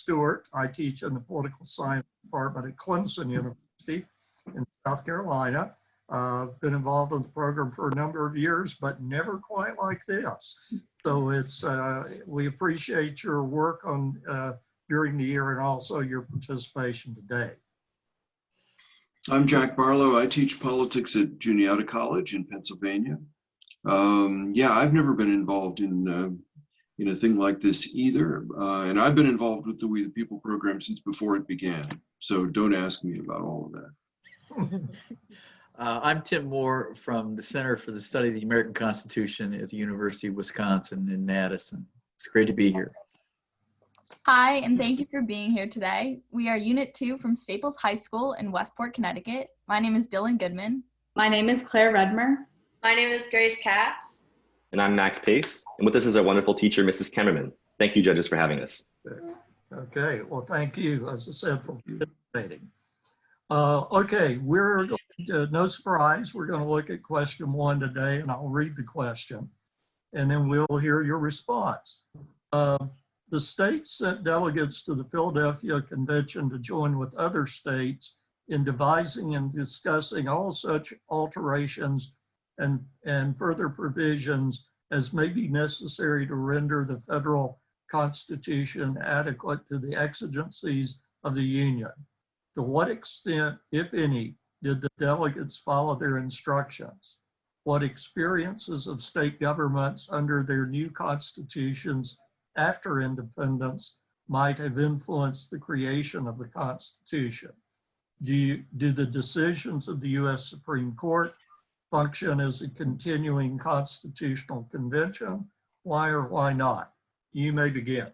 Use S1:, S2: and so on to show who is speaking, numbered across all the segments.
S1: Stewart. I teach in the political science department at Clemson University in South Carolina. Been involved in the program for a number of years, but never quite like this. So it's we appreciate your work on during the year and also your participation today.
S2: I'm Jack Barlow. I teach politics at Juniata College in Pennsylvania. Yeah, I've never been involved in a thing like this either. And I've been involved with the We the People program since before it began. So don't ask me about all of that.
S3: I'm Tim Moore from the Center for the Study of the American Constitution at the University of Wisconsin in Madison. It's great to be here.
S4: Hi, and thank you for being here today. We are Unit 2 from Staples High School in Westport, Connecticut. My name is Dylan Goodman.
S5: My name is Claire Redmer.
S6: My name is Grace Katz.
S7: And I'm Max Pace. And with us is our wonderful teacher, Mrs. Kemmerman. Thank you, judges, for having us.
S1: Okay, well, thank you, as I said, for participating. Okay, we're going to, no surprise, we're going to look at question 1 today, and I'll read the question, and then we'll hear your response. The states sent delegates to the Philadelphia Convention to join with other states in devising and discussing all such alterations and further provisions as may be necessary to render the federal Constitution adequate to the exigencies of the Union. To what extent, if any, did the delegates follow their instructions? What experiences of state governments under their new constitutions after independence might have influenced the creation of the Constitution? Do the decisions of the U.S. Supreme Court function as a continuing constitutional convention? Why or why not? You may begin.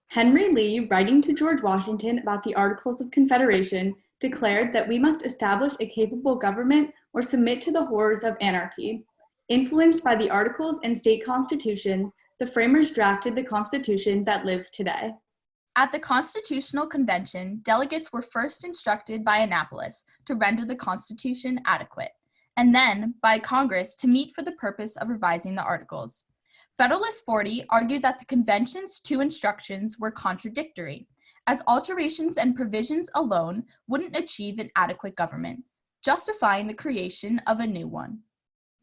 S5: Henry Lee, writing to George Washington about the Articles of Confederation, declared that we must establish a capable government or submit to the horrors of anarchy. Influenced by the Articles and state constitutions, the framers drafted the Constitution that lives today.
S4: At the Constitutional Convention, delegates were first instructed by Annapolis to render the Constitution adequate, and then by Congress to meet for the purpose of revising the Articles. Federalist 40 argued that the convention's 2 instructions were contradictory, as alterations and provisions alone wouldn't achieve an adequate government, justifying the creation of a new one.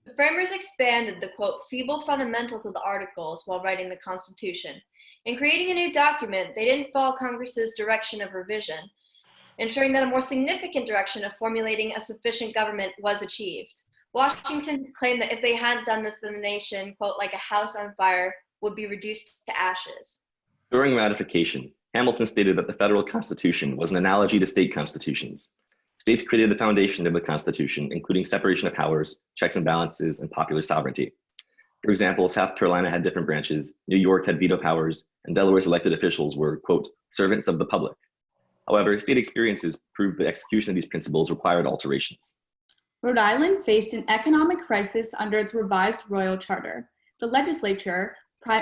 S6: The framers expanded the, quote, feeble fundamentals of the Articles while writing the Constitution. In creating a new document, they didn't follow Congress's direction of revision, ensuring that a more significant direction of formulating a sufficient government was achieved. Washington claimed that if they hadn't done this, then the nation, quote, like a house on fire, would be reduced to ashes.
S7: During ratification, Hamilton stated that the federal Constitution was an analogy to state constitutions. States created the foundation of the Constitution, including separation of powers, checks and balances, and popular sovereignty. For example, South Carolina had different branches, New York had veto powers, and Delaware's elected officials were, quote, servants of the public. However, state experiences proved the execution of these principles required alterations.
S5: Rhode Island faced an economic crisis under its revised royal charter. The legislature,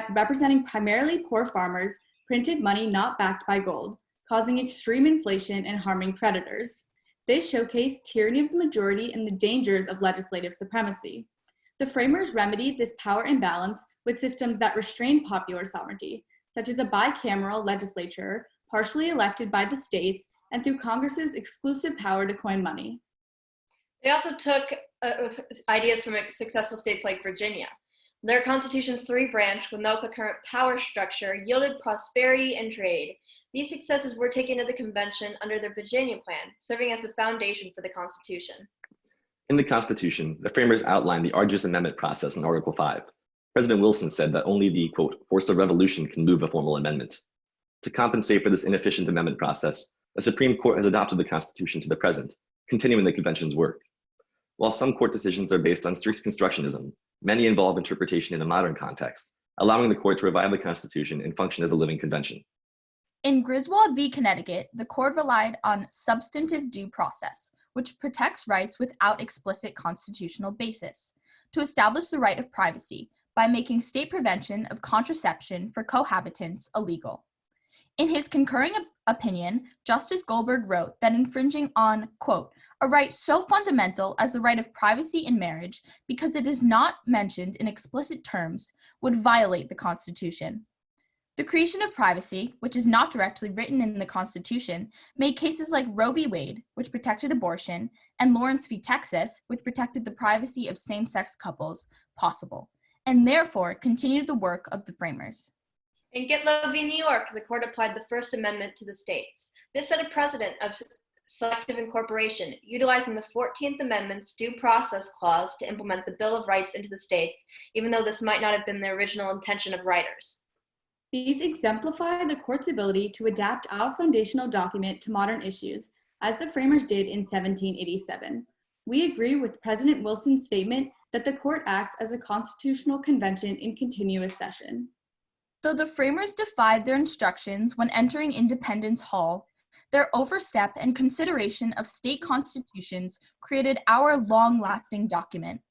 S5: representing primarily poor farmers, printed money not backed by gold, causing extreme inflation and harming creditors. This showcased tyranny of the majority and the dangers of legislative supremacy. The framers remedied this power imbalance with systems that restrained popular sovereignty, such as a bicameral legislature, partially elected by the states, and through Congress's exclusive power to coin money.
S6: They also took ideas from successful states like Virginia. Their constitution's 3-branch with no concurrent power structure yielded prosperity and trade. These successes were taken to the convention under their Virginia plan, serving as the foundation for the Constitution.
S7: In the Constitution, the framers outlined the arduous amendment process in Article 5. President Wilson said that only the, quote, force of revolution can move a formal amendment. To compensate for this inefficient amendment process, the Supreme Court has adopted the Constitution to the present, continuing the convention's work. While some court decisions are based on strict constructionism, many involve interpretation in a modern context, allowing the court to revive the Constitution and function as a living convention.
S4: In Griswold v. Connecticut, the court relied on substantive due process, which protects rights without explicit constitutional basis, to establish the right of privacy by making state prevention of contraception for cohabitants illegal. In his concurring opinion, Justice Goldberg wrote that infringing on, quote, a right so fundamental as the right of privacy in marriage, because it is not mentioned in explicit terms, would violate the Constitution. The creation of privacy, which is not directly written in the Constitution, made cases like Roe v. Wade, which protected abortion, and Lawrence v. Texas, which protected the privacy of same-sex couples, possible, and therefore continued the work of the framers.
S6: In Gitlow v. New York, the court applied the First Amendment to the states. This set a precedent of selective incorporation, utilizing the 14th Amendment's due process clause to implement the Bill of Rights into the states, even though this might not have been the original intention of writers.
S5: These exemplify the court's ability to adapt our foundational document to modern issues, as the framers did in 1787. We agree with President Wilson's statement that the court acts as a constitutional convention in continuous session.
S4: Though the framers defied their instructions when entering Independence Hall, their overstep and consideration of state constitutions created our long-lasting document.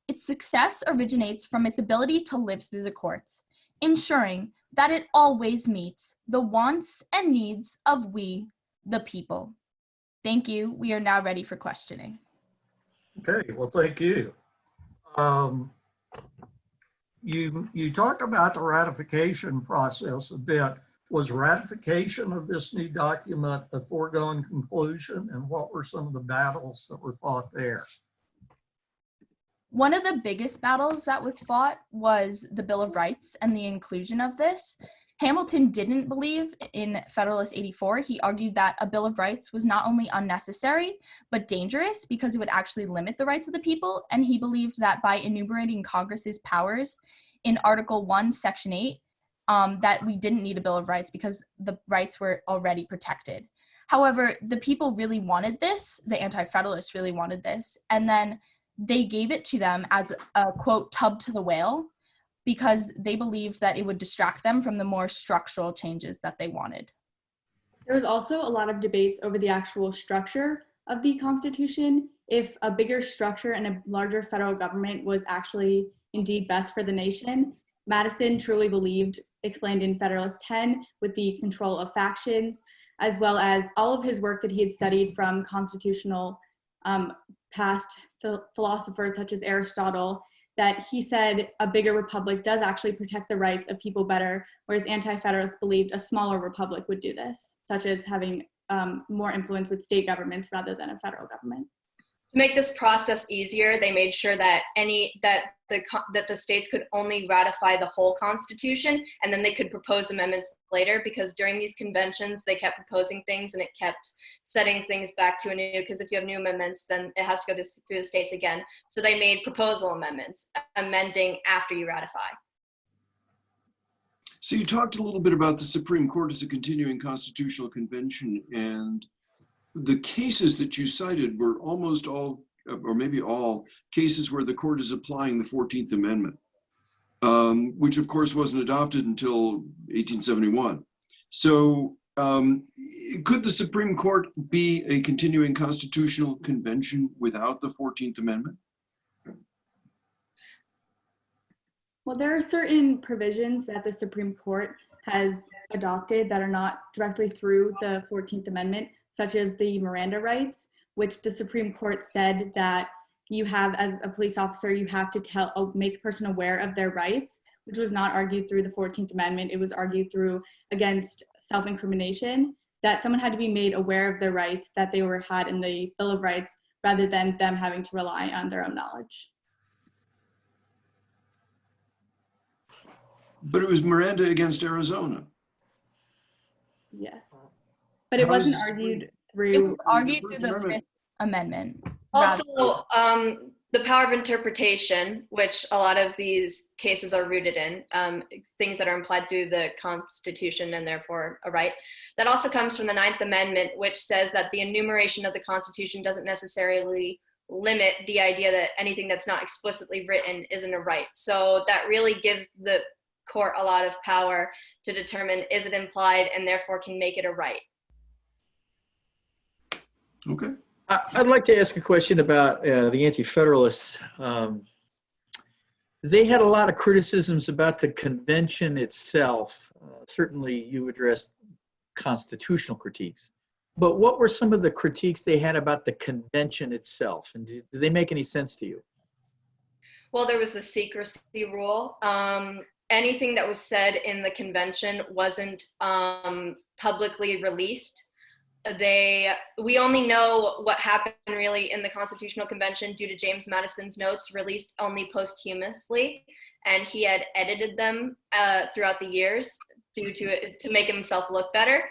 S4: Its success originates from its ability to live through the courts, ensuring that it always meets the wants and needs of we, the people. Thank you. We are now ready for questioning.
S1: Okay, well, thank you. You talked about the ratification process a bit. Was ratification of this new document a foregone conclusion, and what were some of the battles that were fought there?
S4: One of the biggest battles that was fought was the Bill of Rights and the inclusion of this. Hamilton didn't believe in Federalist 84. He argued that a Bill of Rights was not only unnecessary, but dangerous because it would actually limit the rights of the people. And he believed that by enumerating Congress's powers in Article 1, Section 8, that we didn't need a Bill of Rights because the rights were already protected. However, the people really wanted this. The Anti-Federalists really wanted this. And then they gave it to them as a, quote, tub to the whale, because they believed that it would distract them from the more structural changes that they wanted.
S5: There was also a lot of debates over the actual structure of the Constitution, if a bigger structure and a larger federal government was actually indeed best for the nation. Madison truly believed, explained in Federalist 10, with the control of factions, as well as all of his work that he had studied from constitutional past philosophers such as Aristotle, that he said a bigger republic does actually protect the rights of people better, whereas Anti-Federalists believed a smaller republic would do this, such as having more influence with state governments rather than a federal government.
S6: To make this process easier, they made sure that the states could only ratify the whole Constitution, and then they could propose amendments later, because during these conventions, they kept proposing things and it kept setting things back to a new, because if you have new amendments, then it has to go through the states again. So they made proposal amendments, amending after you ratify.
S2: So you talked a little bit about the Supreme Court as a continuing constitutional convention, and the cases that you cited were almost all, or maybe all, cases where the court is applying the 14th Amendment, which of course wasn't adopted until 1871. So could the Supreme Court be a continuing constitutional convention without the 14th Amendment?
S5: Well, there are certain provisions that the Supreme Court has adopted that are not directly through the 14th Amendment, such as the Miranda rights, which the Supreme Court said that you have, as a police officer, you have to make a person aware of their rights, which was not argued through the 14th Amendment. It was argued through against self-incrimination, that someone had to be made aware of their rights that they had in the Bill of Rights, rather than them having to rely on their own knowledge.
S2: But it was Miranda against Arizona.
S5: Yeah. But it wasn't argued through.
S4: It was argued through the Fifth Amendment.
S6: Also, the power of interpretation, which a lot of these cases are rooted in, things that are implied through the Constitution and therefore a right, that also comes from the 9th Amendment, which says that the enumeration of the Constitution doesn't necessarily limit the idea that anything that's not explicitly written isn't a right. So that really gives the court a lot of power to determine, is it implied, and therefore can make it a right.
S2: Okay.
S3: I'd like to ask a question about the Anti-Federalists. They had a lot of criticisms about the convention itself. Certainly you addressed constitutional critiques. But what were some of the critiques they had about the convention itself? And do they make any sense to you?
S6: Well, there was the secrecy rule. anything that was said in the convention wasn't publicly released. We only know what happened really in the Constitutional Convention due to James Madison's notes released only posthumously, and he had edited them throughout the years to make himself look better.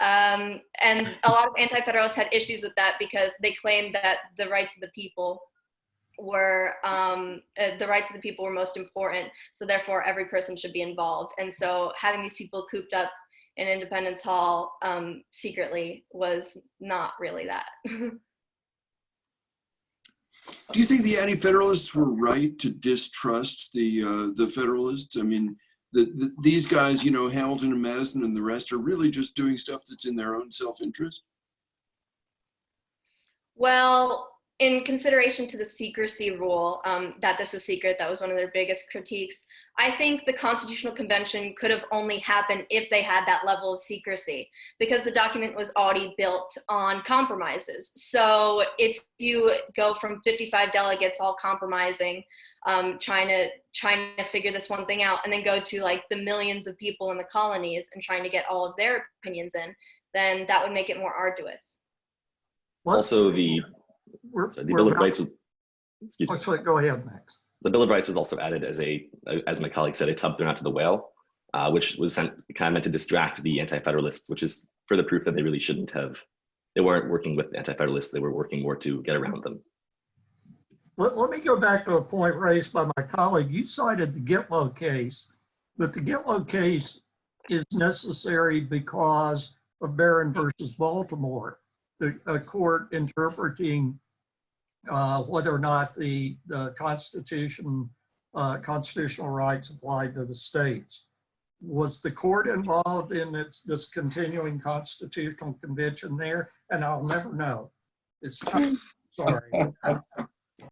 S6: And a lot of anti-federalists had issues with that because they claimed that the rights of the people were most important, so therefore every person should be involved. And so having these people cooped up in Independence Hall secretly was not really that.
S2: Do you think the anti-federalists were right to distrust the Federalists? I mean, these guys, you know, Hamilton and Madison and the rest, are really just doing stuff that's in their own self-interest?
S6: Well, in consideration to the secrecy rule, that this was secret, that was one of their biggest critiques. I think the Constitutional Convention could have only happened if they had that level of secrecy, because the document was already built on compromises. So if you go from 55 delegates all compromising, trying to figure this one thing out, and then go to like the millions of people in the colonies and trying to get all of their opinions in, then that would make it more arduous.
S7: Also, the Bill of Rights was, excuse me.
S1: Go ahead, Max.
S7: The Bill of Rights was also added as my colleague said, a tub thrown out to the whale, which was kind of meant to distract the anti-federalists, which is further proof that they really shouldn't have. They weren't working with the anti-federalists, they were working more to get around them.
S1: Let me go back to a point raised by my colleague. You cited the Gitlow case, but the Gitlow case is necessary because of Barron versus Baltimore, a court interpreting whether or not the constitutional rights applied to the states. Was the court involved in this continuing constitutional convention there? And I'll never know. It's sorry.